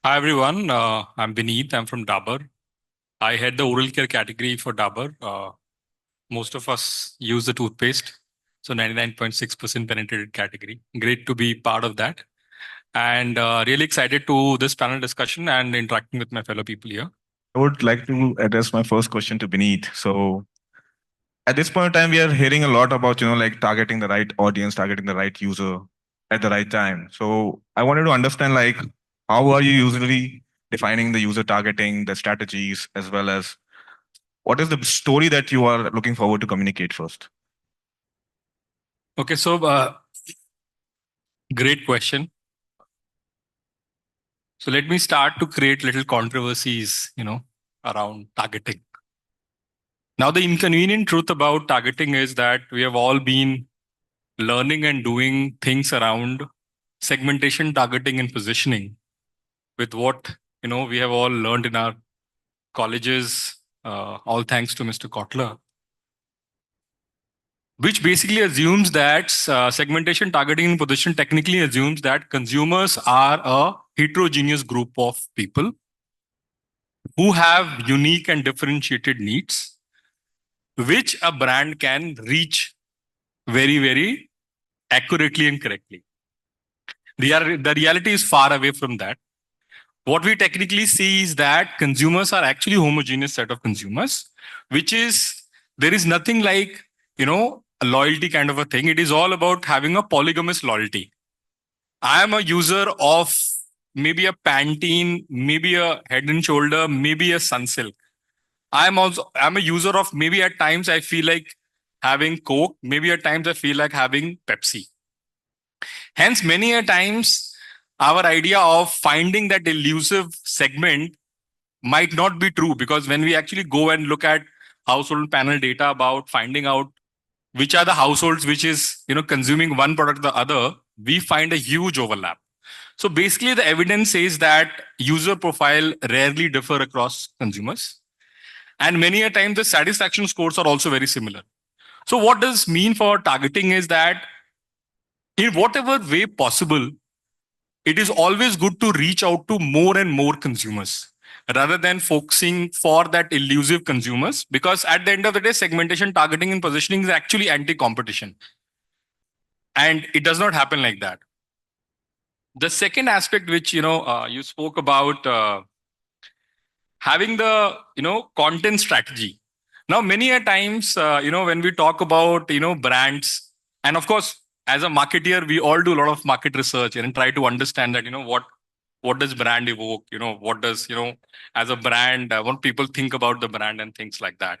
Hi everyone, I'm Vineet. I'm from Dabur. I head the oral care category for Dabur. Most of us use the toothpaste, so 99.6% penetrated category. Great to be part of that, and really excited to this panel discussion and interacting with my fellow people here. I would like to address my first question to Beneath. So at this point in time, we are hearing a lot about, like targeting the right audience, targeting the right user at the right time. So I wanted to understand, like, how are you usually defining the user targeting, the strategies, as well as what is the story that you are looking forward to communicate first? Okay, so great question. So let me start to create little controversies, around targeting. Now, the inconvenient truth about targeting is that we have all been learning and doing things around segmentation, targeting, and positioning with what we have all learned in our colleges, all thanks to Mr. Kotler, which basically assumes that segmentation, targeting, and position technically assumes that consumers are a heterogeneous group of people who have unique and differentiated needs, which a brand can reach very, very accurately and correctly. The reality is far away from that. What we technically see is that consumers are actually homogeneous set of consumers, which is there is nothing like a loyalty kind of a thing. It is all about having a polygamous loyalty. I am a user of maybe a Pantene, maybe a Head and Shoulder, maybe a Sunsilk. I'm a user of maybe at times I feel like having Coke, maybe at times I feel like having Pepsi. Hence, many a times our idea of finding that elusive segment might not be true, because when we actually go and look at household panel data about finding out which are the households which is consuming one product or the other, we find a huge overlap. So basically the evidence says that user profile rarely differ across consumers, and many a time the satisfaction scores are also very similar. So what does this mean for targeting is that in whatever way possible, it is always good to reach out to more and more consumers rather than focusing for that elusive consumers, because at the end of the day, segmentation, targeting, and positioning is actually anti-competition, and it does not happen like that. The second aspect which you spoke about, having the content strategy. Now many a times when we talk about brands, and of course as a marketeer we all do a lot of market research and try to understand that what does brand evoke, what does as a brand, what people think about the brand and things like that.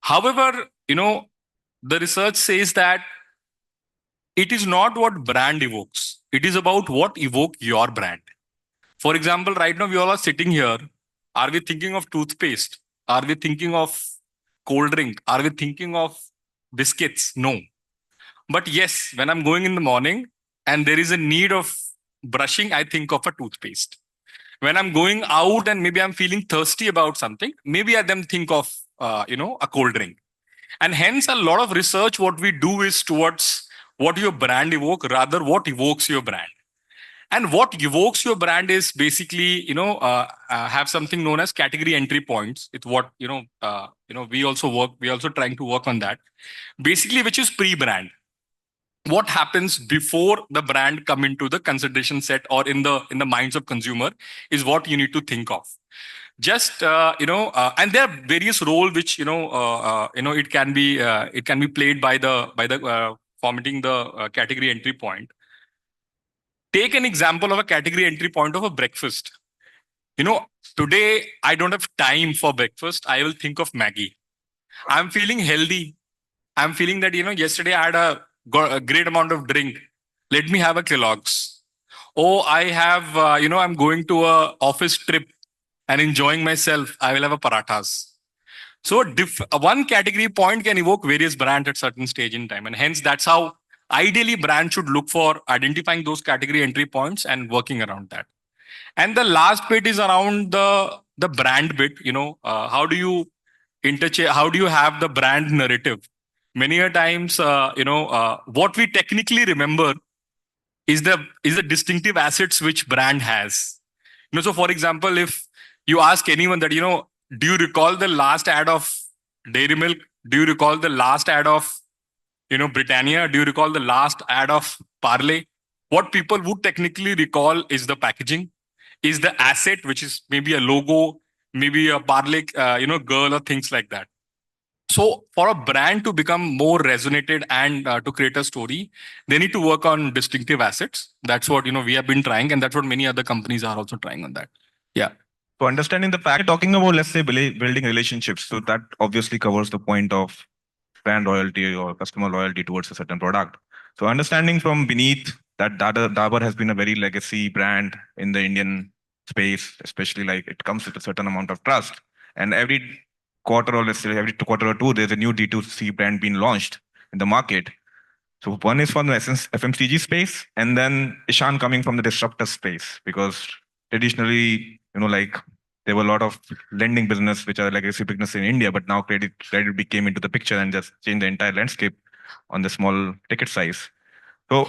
However, the research says that it is not what brand evokes, it is about what evoke your brand. For example, right now we all are sitting here. Are we thinking of toothpaste? Are we thinking of cold drink? Are we thinking of biscuits? No. But yes, when I'm going in the morning and there is a need of brushing, I think of a toothpaste. When I'm going out and maybe I'm feeling thirsty about something, maybe I then think of a cold drink. And hence, a lot of research what we do is towards what your brand evoke, rather what evokes your brand. And what evokes your brand is basically have something known as category entry points. It's what we also work. We also trying to work on that. Basically, which is pre-brand. What happens before the brand come into the consideration set or in the minds of consumer is what you need to think of. Just and there are various role which it can be played by the formatting the category entry point. Take an example of a category entry point of a breakfast. Today I don't have time for breakfast. I will think of Maggie. I'm feeling healthy. I'm feeling that yesterday I had got a great amount of drink. Let me have a Kellogg's. Oh, I have I'm going to a office trip and enjoying myself. I will have a parathas. So one category point can evoke various brands at certain stage in time, and hence that's how ideally brand should look for identifying those category entry points and working around that. And the last bit is around the brand bit. How do you interchange? How do you have the brand narrative? Many a times, what we technically remember is the distinctive assets which brand has. So for example, if you ask anyone that, do you recall the last ad of Dairy Milk? Do you recall the last ad of, Britannia? Do you recall the last ad of Parle? What people would technically recall is the packaging, is the asset, which is maybe a logo, maybe a Parle, girl or things like that. So for a brand to become more resonated and to create a story, they need to work on distinctive assets. That's what, we have been trying, and that's what many other companies are also trying on that. Yeah. So understanding the fact, talking about, let's say, building relationships. So that obviously covers the point of brand loyalty or customer loyalty towards a certain product. So understanding from beneath that Dabur has been a very legacy brand in the Indian space, especially like it comes with a certain amount of trust. And every quarter, or let's say every quarter or two, there's a new D2C brand being launched in the market. So one is from the FMCG space, and then Ishan coming from the disruptor space, because traditionally, like there were a lot of lending business which are legacy business in India, but now credit became into the picture and just changed the entire landscape on the small ticket size. So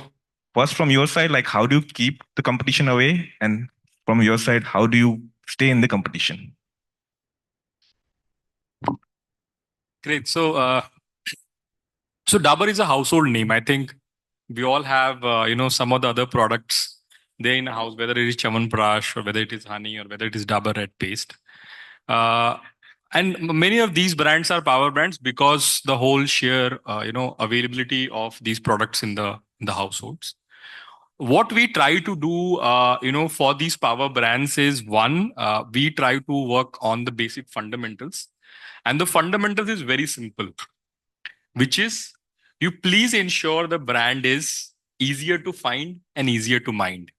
first from your side, like how do you keep the competition away, and from your side, how do you stay in the competition? Great. So Dabur is a household name. I think we all have, some of the other products there in the house, whether it is Chyawanprash or whether it is honey or whether it is Dabur Red Paste. And many of these brands are power brands because the whole sheer, availability of these products in the households. What we try to do, for these power brands is one, we try to work on the basic fundamentals, and the fundamentals is very simple, which is you please ensure the brand is easier to find and easier to mind.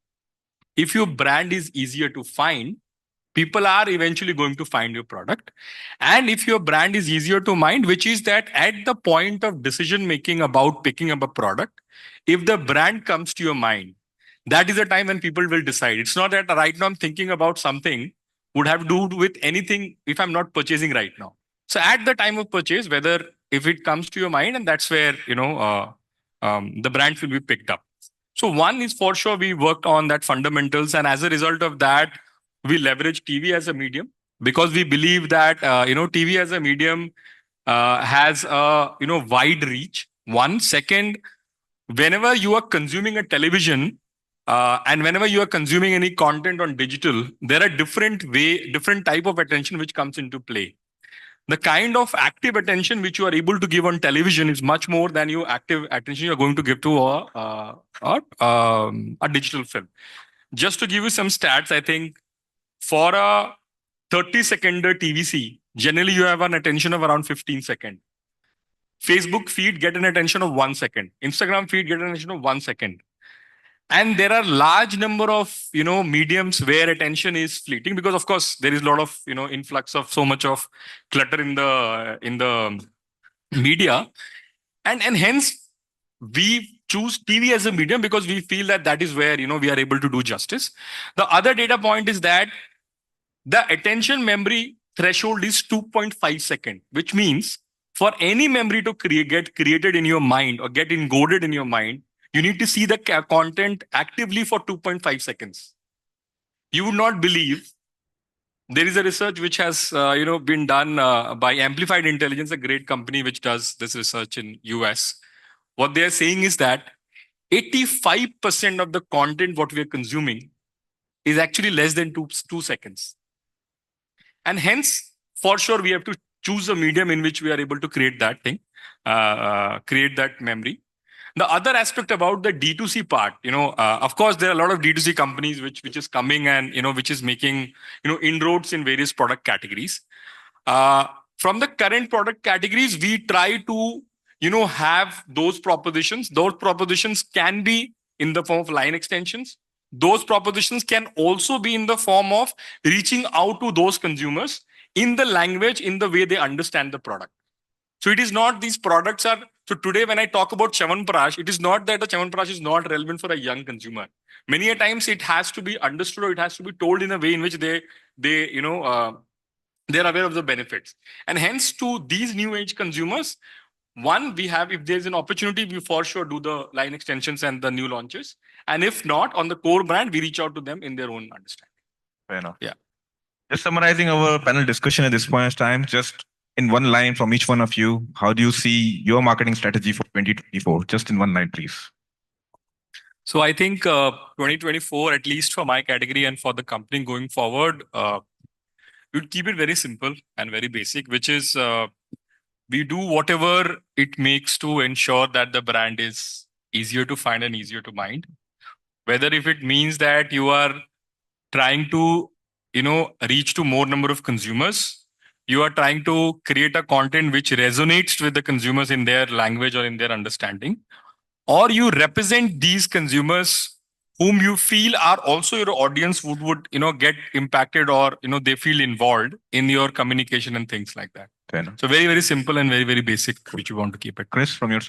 If your brand is easier to find, people are eventually going to find your product. And if your brand is easier to mind, which is that at the point of decision making about picking up a product, if the brand comes to your mind, that is the time when people will decide. It's not that right now I'm thinking about something would have to do with anything if I'm not purchasing right now. So at the time of purchase, whether if it comes to your mind, and that's where the brands will be picked up. So one is for sure we worked on that fundamentals, and as a result of that, we leverage TV as a medium because we believe that TV as a medium has a wide reach. One second, whenever you are consuming a television and whenever you are consuming any content on digital, there are different type of attention which comes into play. The kind of active attention which you are able to give on television is much more than your active attention you are going to give to a digital film. Just to give you some stats, I think for a 30-seconder TVC, generally you have an attention of around 15 seconds. Facebook feed get an attention of 1 second. Instagram feed get an attention of 1 second. And there are large number of mediums where attention is fleeting because of course there is a lot of influx of so much of clutter in the media, and hence we choose TV as a medium because we feel that is where we are able to do justice. The other data point is that the attention memory threshold is 2.5 seconds, which means for any memory to get created in your mind or get encoded in your mind, you need to see the content actively for 2.5 seconds. You would not believe there is a research which has been done by Amplified Intelligence, a great company which does this research in US. What they are saying is that 85% of the content what we are consuming is actually less than two seconds. And hence, for sure, we have to choose a medium in which we are able to create that thing, create that memory. The other aspect about the D2C part, of course, there are a lot of D2C companies which is coming and, which is making, inroads in various product categories. From the current product categories, we try to, have those propositions. Those propositions can be in the form of line extensions. Those propositions can also be in the form of reaching out to those consumers in the language, in the way they understand the product. So it is not these products are. So today, when I talk about Chyawanprash, it is not that the Chyawanprash is not relevant for a young consumer. Many a times it has to be understood or it has to be told in a way in which they're aware of the benefits. And hence to these new age consumers, one, we have, if there's an opportunity, we for sure do the line extensions and the new launches. And if not, on the core brand, we reach out to them in their own understanding. Fair enough. Yeah. Just summarizing our panel discussion at this point in time, just in one line from each one of you, how do you see your marketing strategy for 2024? Just in one line, please. So I think 2024, at least for my category and for the company going forward, we'd keep it very simple and very basic, which is we do whatever it makes to ensure that the brand is easier to find and easier to mind. Whether if it means that you are trying to, reach to more number of consumers, you are trying to create a content which resonates with the consumers in their language or in their understanding, or you represent these consumers whom you feel are also your audience would get impacted, or they feel involved in your communication and things like that. Fair enough. So very, very simple and very, very basic, which you want to keep it. Chris, from your side?